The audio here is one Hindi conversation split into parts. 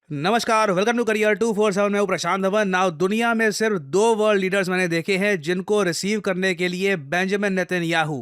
नमस्कार, वेलकम टू करियर 247 में हूं प्रशांत धवन। नाउ दुनिया में सिर्फ दो वर्ल्ड लीडर्स मैंने देखे हैं जिनको रिसीव करने के लिए बेंजामिन नेतन्याहू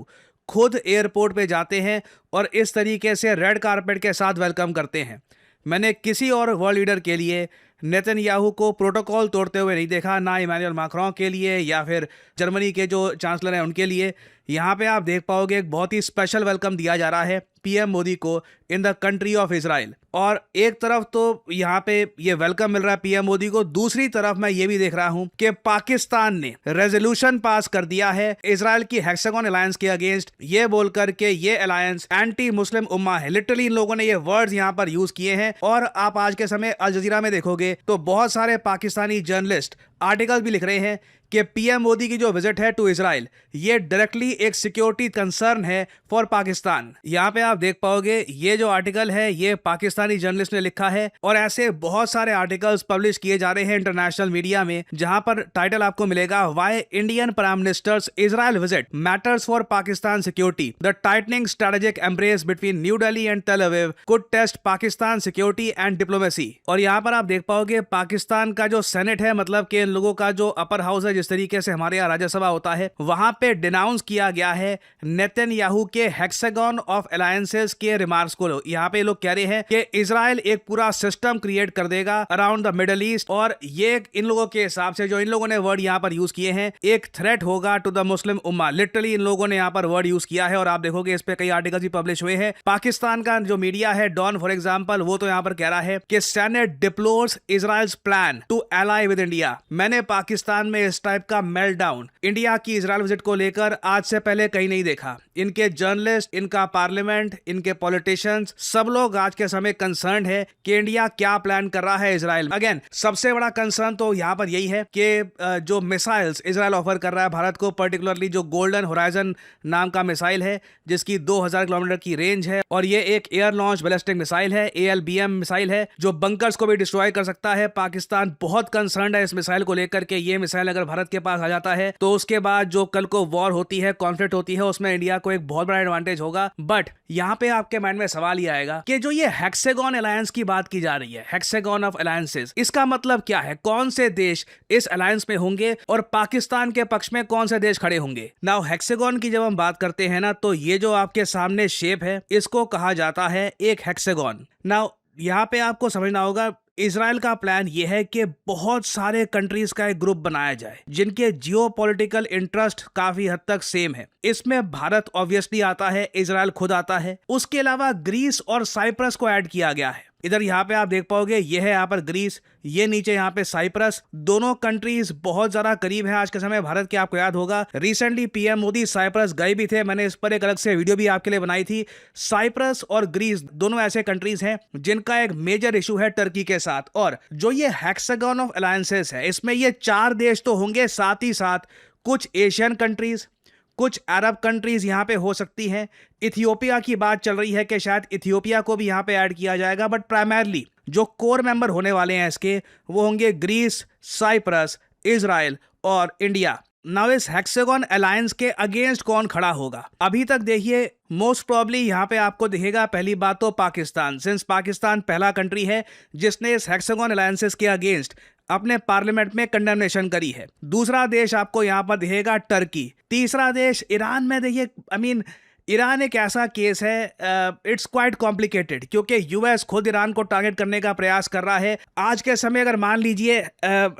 खुद एयरपोर्ट पे जाते हैं और इस तरीके से रेड कारपेट के साथ वेलकम करते हैं। मैंने किसी और वर्ल्ड लीडर के लिए नेतन्याहू को प्रोटोकॉल तोड़ते हुए नहीं देखा, ना इमैनुअल मैक्रों के लिए या फिर जर्मनी के जो चांसलर हैं उनके लिए। यहाँ पे आप देख पाओगे एक बहुत ही स्पेशल वेलकम दिया जा रहा है पीएम मोदी को in the country of Israel. और एक तरफ तो यहाँ पे ये वेलकम मिल रहा है पीएम मोदी को, दूसरी तरफ मैं ये भी देख रहा हूँ कि पाकिस्तान ने रेजोल्यूशन पास कर दिया है इजराइल की हेक्सागन अलायंस के अगेंस्ट, ये बोलकर के ये अलायंस एंटी मुस्लिम उम्मा है। लिटरली इन लोगों ने ये वर्ड्स यहाँ पर यूज किए हैं। और आप आज के समय अल जजीरा में देखोगे तो बहुत सारे पाकिस्तानी जर्नलिस्ट आर्टिकल भी लिख रहे हैं कि पीएम मोदी की जो विजिट है टू इजराइल ये डायरेक्टली एक सिक्योरिटी कंसर्न है फॉर पाकिस्तान। यहाँ पे आप देख पाओगे ये जो आर्टिकल है ये पाकिस्तानी जर्नलिस्ट ने लिखा है और ऐसे बहुत सारे आर्टिकल्स पब्लिश किए जा रहे हैं इंटरनेशनल मीडिया में, जहां पर टाइटल आपको मिलेगा why Indian prime ministers Israel visit matters for Pakistan security, the tightening strategic embrace between New Delhi and Tel Aviv could test Pakistan security and diplomacy. और यहाँ पर आप देख पाओगे पाकिस्तान का जो सेनेट है, मतलब कि इन लोगों का जो अपर हाउस है, जिस तरीके से हमारे यहाँ राज्यसभा होता है, वहां पे डिनाउंस किया गया है नेतन्याहू के हेक्सागन ऑफ अलायंसेस के रिमार्क्स को। यहाँ पे लोग कह रहे हैं कि इजराइल एक पूरा सिस्टम क्रिएट कर देगा अराउंड द मिडल ईस्ट, और ये इन लोगों के हिसाब से जो इन लोगों ने वर्ड यहाँ पर यूज किए हैं, एक थ्रेट होगा टू द मुस्लिम उम्मा। लिटरली इन लोगों ने यहाँ पर वर्ड यूज किया है और आप देखोगे इस पे कई आर्टिकल भी पब्लिश हुए हैं। पाकिस्तान का जो मीडिया है डॉन फॉर एग्जाम्पल, वो तो यहाँ पर कह रहा है कि senate deplores Israel's plan to ally with India. मैंने पाकिस्तान में इस टाइप का मेल्टडाउन इंडिया की इजराइल विजिट को लेकर आज से पहले कहीं नहीं देखा। इनके जर्नलिस्ट, इनका पार्लियामेंट, इनके पॉलिटिशियंस, सब लोग आज के समय कंसर्न है कि इंडिया क्या प्लान कर रहा है इजराइल। अगेन सबसे बड़ा कंसर्न तो यहाँ पर यही है कि जो मिसाइल्स इजराइल ऑफर कर रहा है भारत को, पर्टिकुलरली जो गोल्डन होराइजन नाम का मिसाइल है जिसकी 2000 किलोमीटर की रेंज है, और ये एक एयर लॉन्च बैलिस्टिक मिसाइल है, ALBM मिसाइल है जो बंकर्स को भी डिस्ट्रॉय कर सकता है। पाकिस्तान बहुत कंसर्न है इस मिसाइल को लेकर के ये मिसाइल अगर भारत के पास आ जाता है तो उसके बाद जो कल को वॉर होती है, कॉन्फ्लिक्ट होती है, उसमें इंडिया को एक बहुत बड़ा एडवांटेज होगा। बट यहाँ पे आपके माइंड में सवाल ये आएगा कि जो ये हेक्सागन अलायंस की बात की जा रही है, हेक्सागन ऑफ अलायंसेस, इसका मतलब क्या है? कौन से देश इस अलायंस में होंगे और पाकिस्तान के पक्ष में कौन से देश खड़े होंगे? नाउ हेक्सागन की जब हम बात करते हैं ना, तो ये जो आपके सामने शेप है इसको कहा जाता है एक हेक्सागन। नाउ यहाँ पे आपको समझना होगा इजराइल का प्लान यह है कि बहुत सारे कंट्रीज का एक ग्रुप बनाया जाए जिनके जियोपॉलिटिकल इंटरेस्ट काफी हद तक सेम है। इसमें भारत ऑब्वियसली आता है, इजराइल खुद आता है, उसके अलावा ग्रीस और साइप्रस को ऐड किया गया है। इधर यहाँ पे आप देख पाओगे ये है यहाँ पर ग्रीस, ये नीचे यहाँ पे साइप्रस। दोनों कंट्रीज बहुत ज्यादा करीब है आज के समय भारत के। आपको याद होगा रिसेंटली पीएम मोदी साइप्रस गए भी थे, मैंने इस पर एक अलग से वीडियो भी आपके लिए बनाई थी। साइप्रस और ग्रीस दोनों ऐसे कंट्रीज हैं जिनका एक मेजर इशू है टर्की के साथ। और जो ये हेक्सागन ऑफ अलायंसेस है इसमें ये 4 देश तो होंगे, साथ ही साथ कुछ एशियन कंट्रीज, कुछ अरब कंट्रीज यहाँ पे हो सकती हैं। इथियोपिया की बात चल रही है कि शायद इथियोपिया को भी यहाँ पे ऐड किया जाएगा, बट प्राइमरली जो कोर मेंबर होने वाले हैं इसके वो होंगे ग्रीस, साइप्रस, इजराइल और इंडिया। नाउ इस हेक्सागन अलायंस के अगेंस्ट कौन खड़ा होगा? अभी तक देखिए मोस्ट प्रॉब्ली यहाँ पे आपको दिखेगा पहली बात तो पाकिस्तान, सिंस पाकिस्तान पहला कंट्री है जिसने इस हेक्सागन अलायंसेस के अगेंस्ट अपने पार्लियामेंट में कंडेमनेशन करी है। दूसरा देश आपको यहाँ पर दिखेगा टर्की। तीसरा देश ईरान में देखिए, ईरान एक ऐसा केस है, इट्स क्वाइट कॉम्प्लिकेटेड, क्योंकि यूएस खुद ईरान को टारगेट करने का प्रयास कर रहा है। आज के समय अगर मान लीजिए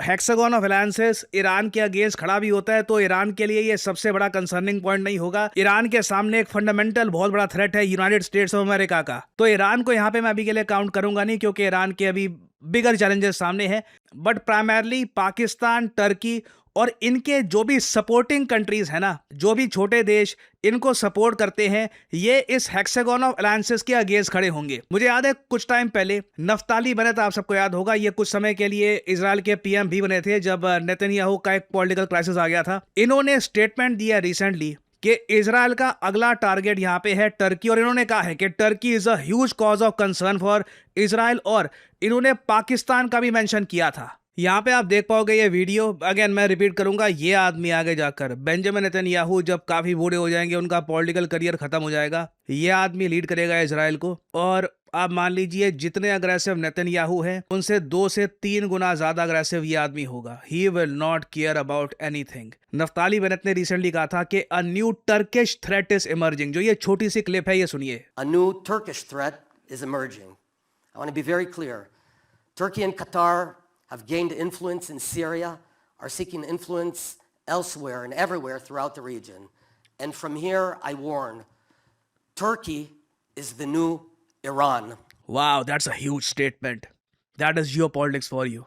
हेक्सागन ऑफ अलायंसेस ईरान के अगेंस्ट खड़ा भी होता है तो ईरान के लिए ये सबसे बड़ा कंसर्निंग पॉइंट नहीं होगा। ईरान के सामने एक फंडामेंटल बहुत बड़ा थ्रेट है यूनाइटेड स्टेट्स ऑफ अमेरिका का, तो ईरान को यहाँ पे मैं अभी के लिए काउंट करूंगा नहीं, क्योंकि ईरान के अभी बिगर चैलेंजेस सामने हैं। बट प्राइमरली पाकिस्तान, टर्की और इनके जो भी सपोर्टिंग कंट्रीज है ना, जो भी छोटे देश इनको सपोर्ट करते हैं, ये इस हेक्सागन ऑफ अलायंसेस के अगेंस्ट खड़े होंगे। मुझे याद है कुछ टाइम पहले नफ्ताली बने था, आप सबको याद होगा, ये कुछ समय के लिए इजराइल के पीएम भी बने थे जब नेतन्याहू का एक पॉलिटिकल क्राइसिस आ गया था। इन्होंने स्टेटमेंट दिया रिसेंटली कि इजराइल का अगला टारगेट यहाँ पे है टर्की, और इन्होंने कहा है कि Turkey is a huge cause of concern for Israel, और इन्होंने पाकिस्तान का भी मेंशन किया था। यहाँ पे आप देख पाओगे ये वीडियो, अगेन मैं रिपीट करूंगा, ये आदमी आगे जाकर बेंजामिन नेतन्याहू जब काफी बूढ़े हो जाएंगे, उनका पॉलिटिकल करियर खत्म हो जाएगा, ये आदमी लीड करेगा इजराइल को। और आप मान लीजिए जितने अग्रेसिव नेतन्याहू हैं उनसे 2 से 3 गुना ज्यादा अग्रेसिव ये आदमी होगा. He will not care about anything. Naftali Bennett ने रिसेंटली कहा था कि a new Turkish threat is emerging. जो ये छोटी सी क्लिप है ये सुनिए. A new Turkish threat is emerging. I want to be very clear. Turkey and Qatar have gained influence in Syria, are seeking influence elsewhere and everywhere throughout the region. And from here, I warn, Turkey is the new Iran. Wow, that's a huge statement. That is geopolitics for you.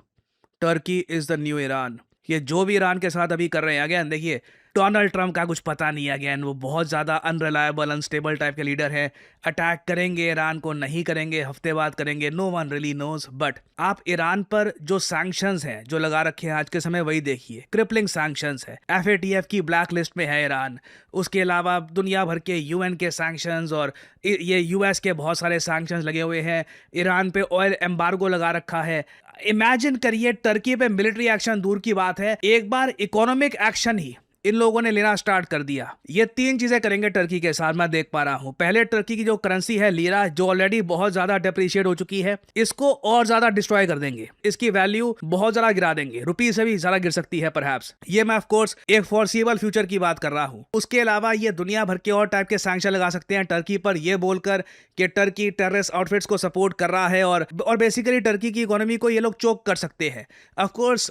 Turkey is the new Iran. ये जो भी ईरान के साथ अभी कर रहे हैं, अगेन देखिए डोनाल्ड ट्रम्प का कुछ पता नहीं है. अगेन वो बहुत ज़्यादा अनरिलायबल अनस्टेबल टाइप के लीडर हैं. अटैक करेंगे ईरान को, नहीं करेंगे, हफ्ते बाद करेंगे, no one really knows. But आप ईरान पर जो सैंक्शंस हैं जो लगा रखे हैं आज के समय, वही देखिए. क्रिपलिंग सैंक्शंस है, FATF की ब्लैक लिस्ट में है ईरान. उसके अलावा दुनिया भर के UN के सैंक्शंस और ये US के बहुत सारे सैंक्शंस लगे हुए हैं. ईरान पे ऑयल एम्बार्गो लगा रखा है. इमेजिन करिए, टर्की पे मिलिट्री एक्शन दूर की बात है, एक बार इकोनॉमिक एक्शन ही इन लोगों ने लेना स्टार्ट कर दिया. ये 3 चीजें करेंगे टर्की के साथ, मैं देख पा रहा हूं. पहले टर्की की जो करेंसी है लीरा, जो ऑलरेडी बहुत ज्यादा डेप्रिशिएट हो चुकी है, इसको और ज्यादा डिस्ट्रॉय कर देंगे. इसकी वैल्यू बहुत ज्यादा गिरा देंगे. रुपये से भी ज्यादा गिर सकती है परहैप्स. ये मैं ऑफ कोर्स एक फॉरसीबल फ्यूचर की बात कर रहा हूं. उसके अलावा ये दुनिया भर के और टाइप के सैंक्शन लगा सकते हैं टर्की पर, यह बोलकर कि टर्की टेररिस्ट आउटफिट्स को सपोर्ट कर रहा है और बेसिकली टर्की की इकोनॉमी को ये लोग चोक कर सकते हैं. ऑफ कोर्स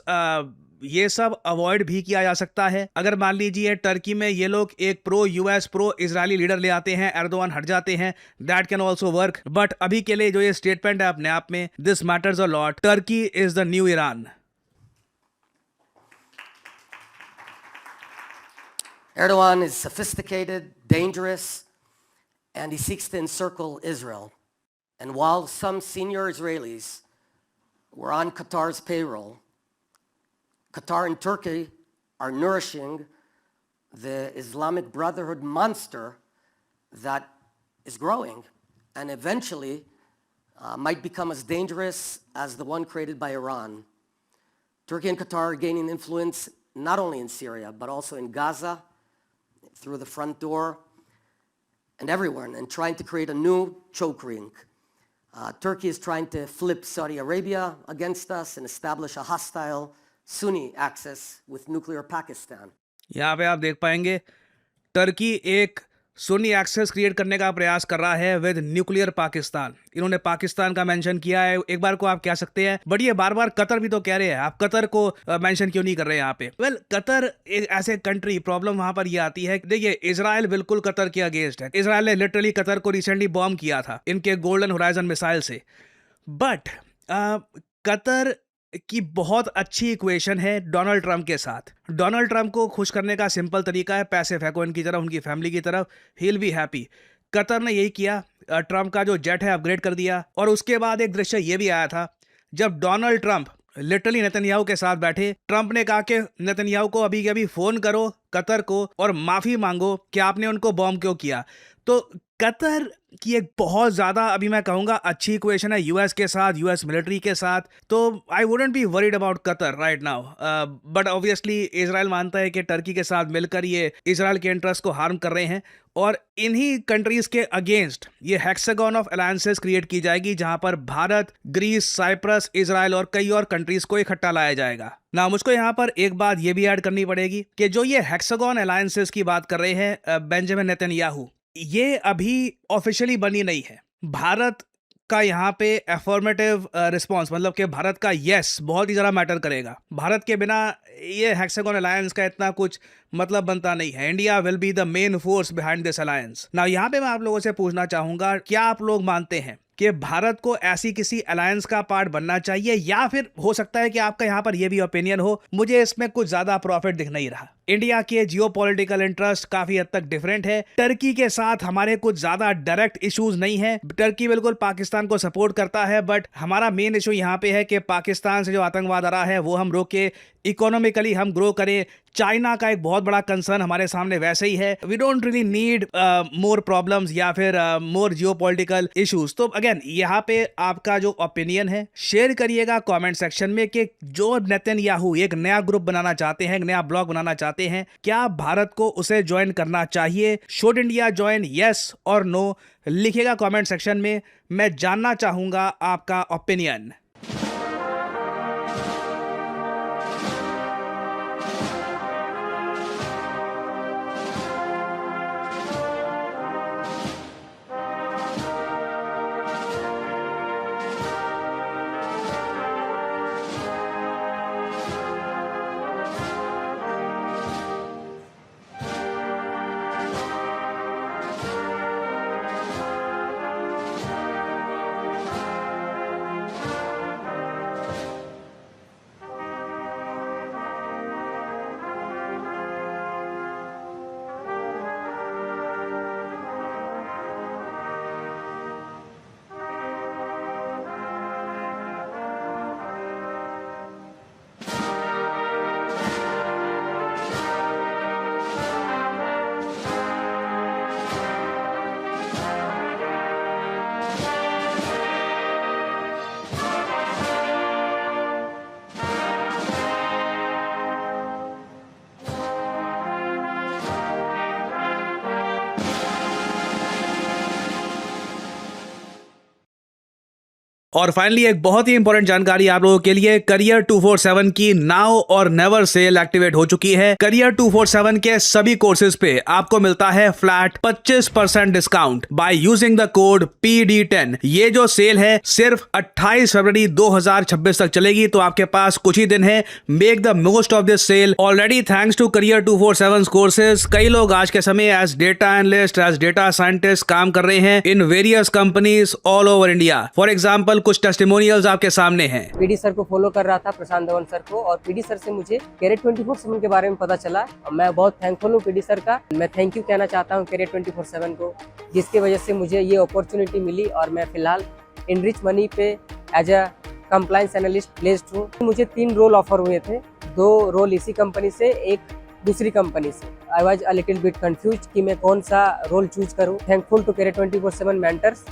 ये सब अवॉइड भी किया जा सकता है. अगर मान लीजिए टर्की में ये लोग एक pro US pro Israeli leader ले आते हैं, एर्दोगान हट जाते हैं, that can also work. But अभी के लिए जो ये स्टेटमेंट है अपने आप में, this matters a lot. Turkey is the new Iran. Erdogan is sophisticated, dangerous, and he seeks to encircle Israel. And while some senior Israelis were on Qatar's payroll, Qatar and Turkey are nourishing the Islamic Brotherhood monster that is growing and eventually might become as dangerous as the one created by Iran. Turkey and Qatar are gaining influence not only in Syria, but also in Gaza, through the front door, and everywhere, and trying to create a new choke rink. Turkey is trying to flip Saudi Arabia against us and establish a hostile Sunni axis with nuclear Pakistan. यहाँ पे आप देख पाएंगे टर्की एक सुन्नी एक्सेस क्रिएट करने का प्रयास कर रहा है विद न्यूक्लियर पाकिस्तान. इन्होंने पाकिस्तान का मेंशन किया है. एक बार को आप कह सकते हैं, बट ये बार बार कतर भी तो कह रहे हैं. आप कतर को मेंशन क्यों नहीं कर रहे हैं यहाँ पे? Well, Qatar as a country, problem वहां पर ये आती है. देखिए, इजराइल बिल्कुल कतर के अगेंस्ट है. इजराइल ने लिटरली कतर को रिसेंटली बॉम्ब किया था इनके गोल्डन होराइजन मिसाइल से. बट कतर की बहुत अच्छी इक्वेशन है डोनाल्ड ट्रम्प के साथ. डोनाल्ड ट्रम्प को खुश करने का सिंपल तरीका है, पैसे फेंको इनकी तरफ, उनकी फैमिली की तरफ, he will be happy. Qatar ने यही किया. ट्रम्प का जो जेट है अपग्रेड कर दिया. और उसके बाद एक दृश्य ये भी आया था जब डोनाल्ड ट्रम्प लिटरली नेतन्याहू के साथ बैठे. ट्रम्प ने कहा कि नेतन्याहू को अभी के अभी फोन करो कतर को और माफी मांगो कि आपने उनको बॉम्ब क्यों किया. तो कतर की एक बहुत ज़्यादा, अभी मैं कहूँगा, अच्छी इक्वेशन है US के साथ, US मिलिट्री के साथ. तो I wouldn't be worried about Qatar right now. But obviously Israel मानता है कि टर्की के साथ मिलकर ये इजराइल के इंटरेस्ट को हार्म कर रहे हैं और इन्हीं कंट्रीज के अगेंस्ट ये हेक्सागन ऑफ अलायंसेस क्रिएट की जाएगी जहां पर भारत, ग्रीस, साइप्रस, इजराइल और कई और कंट्रीज को इकट्ठा लाया जाएगा. ना मुझको यहाँ पर एक बात ये भी ऐड करनी पड़ेगी कि जो ये हेक्सागन अलायंसेस की बात कर रहे हैं बेंजामिन नेतन्याहू, ये अभी ऑफिशियली बनी नहीं है. भारत का यहाँ पे एफर्मेटिव रिस्पॉन्स, मतलब कि भारत का यस बहुत ही ज़्यादा मैटर करेगा. भारत के बिना ये हेक्सागन अलायंस का इतना कुछ मतलब बनता नहीं है. India will be the main force behind this alliance. ना यहाँ पे मैं आप लोगों से पूछना चाहूँगा, क्या आप लोग मानते हैं कि भारत को ऐसी किसी अलायंस का पार्ट बनना चाहिए, या फिर हो सकता है कि आपका यहाँ पर यह भी ओपिनियन हो, मुझे इसमें कुछ ज्यादा प्रॉफिट दिख नहीं रहा. इंडिया के जियोपॉलिटिकल इंटरेस्ट काफी हद तक डिफरेंट है. टर्की के साथ हमारे कुछ ज्यादा डायरेक्ट इश्यूज नहीं है. टर्की बिल्कुल पाकिस्तान को सपोर्ट करता है, बट हमारा मेन इशू यहाँ पे है कि पाकिस्तान से जो आतंकवाद आ रहा है वो हम रोके, इकोनॉमिकली हम ग्रो करें, चाइना का एक बहुत बड़ा कंसर्न हमारे सामने वैसे ही है। We don't really need more problems या फिर मोर जियोपॉलिटिकल इश्यूज। तो अगेन यहाँ पे आपका जो ओपिनियन है शेयर करिएगा कमेंट सेक्शन में कि जो नेतन्याहू एक नया ग्रुप बनाना चाहते हैं, एक नया ब्लॉग बनाना चाहते हैं, क्या भारत को उसे ज्वाइन करना चाहिए? शुड इंडिया ज्वाइन, यस और नो? लिखिएगा कमेंट सेक्शन में, मैं जानना चाहूंगा आपका ओपिनियन। और फाइनली एक बहुत ही इंपॉर्टेंट जानकारी आप लोगों के लिए, करियर 247 की नाउ और नेवर सेल एक्टिवेट हो चुकी है। करियर 247 के सभी कोर्सेज पे आपको मिलता है flat 25% discount by using the code PD10। ये जो सेल है सिर्फ 28 फरवरी 2026 तक चलेगी, तो आपके पास कुछ ही दिन है। Make the most of this sale. Already thanks to Career 247 courses कई लोग आज के समय as data analyst, as data scientist काम कर रहे हैं in various companies all over India. For example कुछ टेस्टिमोनियल्स आपके सामने हैं। पीडी सर को फॉलो कर रहा था, प्रशांत धवन सर को, और पीडी सर से मुझे कैरियर 24/7 के बारे में पता चला। मैं बहुत थैंकफुल हूँ पीडी सर का। मैं थैंक यू कहना चाहता हूँ कैरियर 24/7 को, जिसकी वजह से मुझे ये अपॉर्चुनिटी मिली और मैं फिलहाल इनरिच मनी पे as a compliance analyst placed हूँ। मुझे 3 रोल ऑफर हुए थे, 2 रोल इसी कंपनी से, एक दूसरी कंपनी से। I was a little bit confuse कि मैं कौन सा रोल चूज करूँ। थैंकफुल टू कैरियर 24/7 मेंटर्स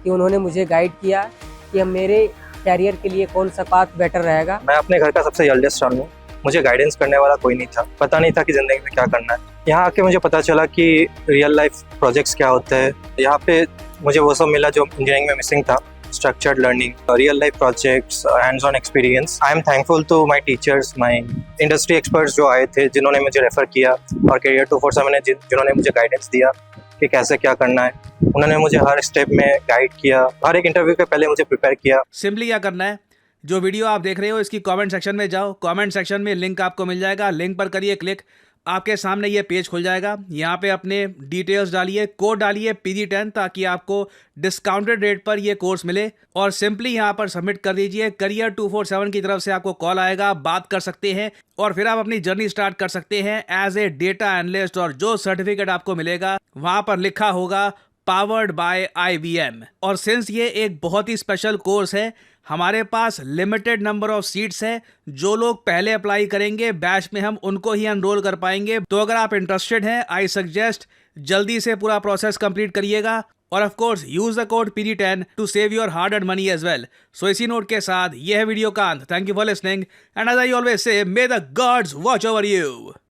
कि उन्होंने मुझे गाइड किया कि अब मेरे कैरियर के लिए कौन सा पाथ बेटर रहेगा। मैं अपने घर का सबसे एल्डेस्ट सन हूँ। मुझे गाइडेंस करने वाला कोई नहीं था, पता नहीं था कि ज़िंदगी में क्या करना है। यहाँ आके मुझे पता चला कि रियल लाइफ प्रोजेक्ट्स क्या होते हैं। यहाँ पे मुझे वो सब मिला जो इंजीनियरिंग में मिसिंग था, structured learning, real life projects, hands on experience. I am thankful to my teachers, my industry experts जो आए थे, जिन्होंने मुझे रेफर किया, और कैरियर 247 ने जिन्होंने मुझे गाइडेंस दिया कि कैसे क्या करना है। उन्होंने मुझे हर स्टेप में गाइड किया, हर एक इंटरव्यू के पहले मुझे प्रिपेयर किया। सिंपली क्या करना है, जो वीडियो आप देख रहे हो इसकी कमेंट सेक्शन में जाओ, कमेंट सेक्शन में लिंक आपको मिल जाएगा, लिंक पर करिए क्लिक, आपके सामने ये पेज खुल जाएगा। यहाँ पे अपने डिटेल्स डालिए, कोड डालिए PD10, ताकि आपको डिस्काउंटेड रेट पर ये कोर्स मिले, और सिंपली यहाँ पर सबमिट कर दीजिए। करियर 247 की तरफ से आपको कॉल आएगा, बात कर सकते हैं और फिर आप अपनी जर्नी स्टार्ट कर सकते हैं एज ए डेटा एनालिस्ट। और जो सर्टिफिकेट आपको मिलेगा वहाँ पर लिखा होगा पावर्ड बाय IBM। और सिंस ये एक बहुत ही स्पेशल कोर्स है, हमारे पास लिमिटेड नंबर ऑफ सीट्स है। जो लोग पहले अप्लाई करेंगे बैच में, हम उनको ही एनरोल कर पाएंगे। तो अगर आप इंटरेस्टेड हैं, आई सजेस्ट जल्दी से पूरा प्रोसेस कंप्लीट करिएगा, और of course use the code PD10 to save your hard earned money as well. So इसी नोट के साथ ये है वीडियो का अंत। Thank you for listening, and as I always say, may the gods watch over you.